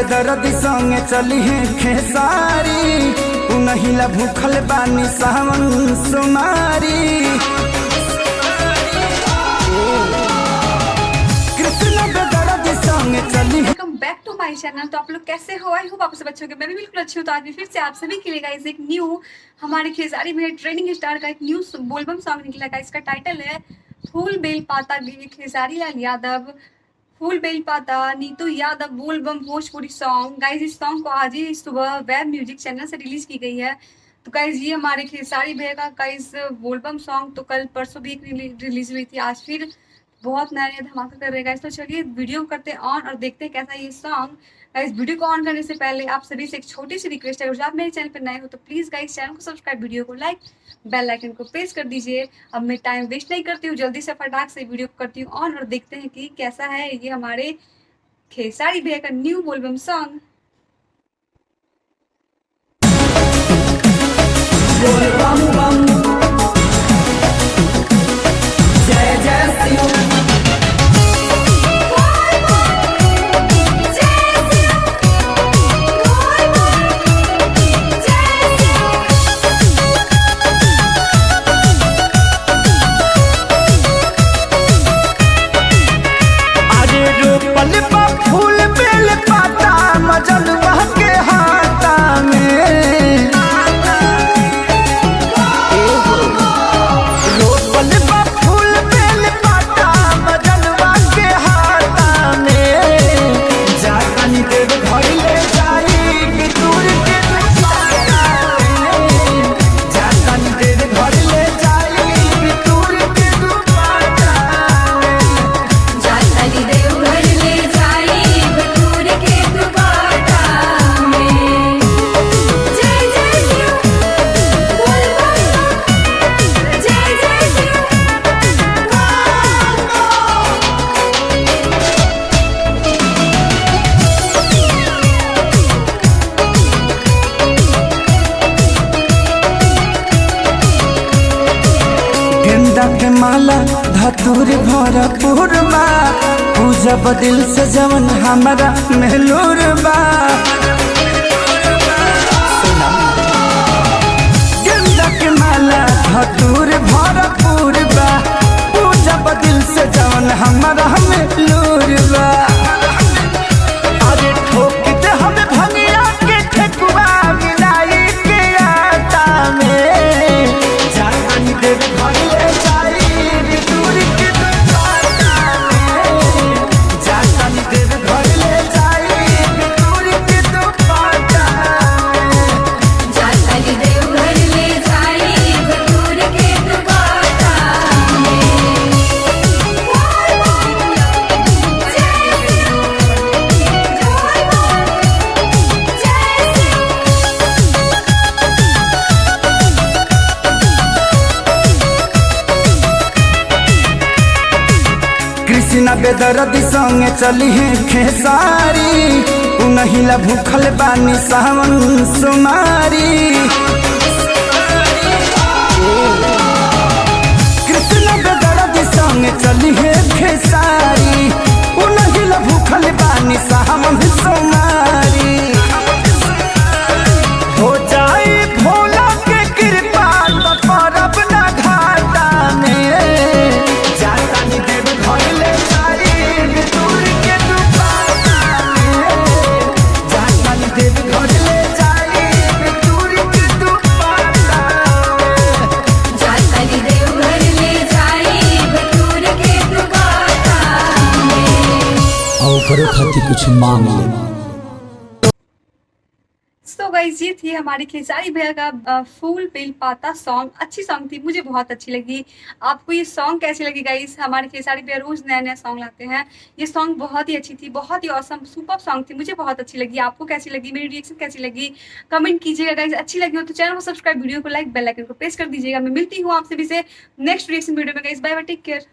बेदर्दी संगे चली है खेसारी, उनहिला भूखल बानी सावन सुमारी। कृष्ण बेदर्दी संगे चली है। वेलकम बैक टू माय चैनल। तो आप लोग कैसे हो? आई होप आप सब अच्छे होंगे। मैं भी बिल्कुल अच्छी हूँ। तो आज भी फिर से आप सभी के लिए गाइस एक न्यू हमारे खेसारी में ट्रेनिंग स्टार का एक न्यू बोलबम सॉन्ग निकला गाइस। इसका टाइटल है फूल बेल पाता। खेसारी लाल यादव, फूल बेल पाता, नीतू यादव बोलबम भोजपुरी सॉन्ग। गाइज इस सॉन्ग को आज ही सुबह वेब म्यूजिक चैनल से रिलीज की गई है। तो गाइज ये हमारे खेसारी भैया का गाइज बोलबम सॉन्ग तो कल परसों भी एक रिलीज हुई थी, आज फिर बहुत नया नया धमाका कर रहे हैं। तो चलिए वीडियो करते हैं ऑन और देखते हैं कैसा ये सॉन्ग। गाइस वीडियो को ऑन करने से पहले आप सभी से एक छोटी सी रिक्वेस्ट है, अगर आप मेरे चैनल पर नए हो तो प्लीज गाइस चैनल को सब्सक्राइब, वीडियो को लाइक, बेल आइकन को प्रेस कर दीजिए। अब मैं टाइम वेस्ट नहीं करती हूँ, जल्दी से फटाक से वीडियो को करती हूँ ऑन और देखते हैं कि कैसा है ये हमारे खेसारी भैया का न्यू बोलबम सॉन्ग। जय जय शिव। फूल बेल पाता मजल बह के हाथा में, रोपल बा फूल बेल पाता मजल बह के हाथा में। जानी देव भइले जाई कि दूर के दुपाटा में, जानी देव भइले जाई कि दूर के दुपाटा में, जानी देव भइले के माला धतूर भरपूर बा, पूजा बदिल से जवन हमारा महलूर बा। गेंदा के माला धतूर भरपूर बा, पूजा बदिल से जवन हमारा महलूर बा। अरे ठोक दे हमें भंगिया के ठेकुआ मिलाई के आटा में, जानी देव भइले कृष्ण बेदर्दी संगे चली है खेसारी, उनहिला भूखल बानी सावन सुमारी। कृष्ण बेदर्दी संगे चली है खेसारी, उनहिला भूखल बानी सावन सुमारी। हो जाए भोला के कृपा तो परब ना घाटा में, जानी देव भइले खाती कुछ मांग ले। तो गाइस ये थी हमारी खेसारी भैया का फूल बेल पाता सॉन्ग। अच्छी सॉन्ग थी, मुझे बहुत अच्छी लगी। आपको ये सॉन्ग कैसी लगी गाइस? हमारे खेसारी भैया रोज नया नया सॉन्ग लाते हैं। ये सॉन्ग बहुत ही अच्छी थी, बहुत ही ऑसम सुपर सॉन्ग थी, मुझे बहुत अच्छी लगी। आपको कैसी लगी, मेरी रिएक्शन कैसी लगी, कमेंट कीजिएगा गाइस। अच्छी लगी हो तो चैनल को सब्सक्राइब, वीडियो को लाइक, बेल आइकन को प्रेस कर दीजिएगा। मैं मिलती हूँ आपसे भी से नेक्स्ट रिएक्शन वीडियो में guys. Bye bye, take care.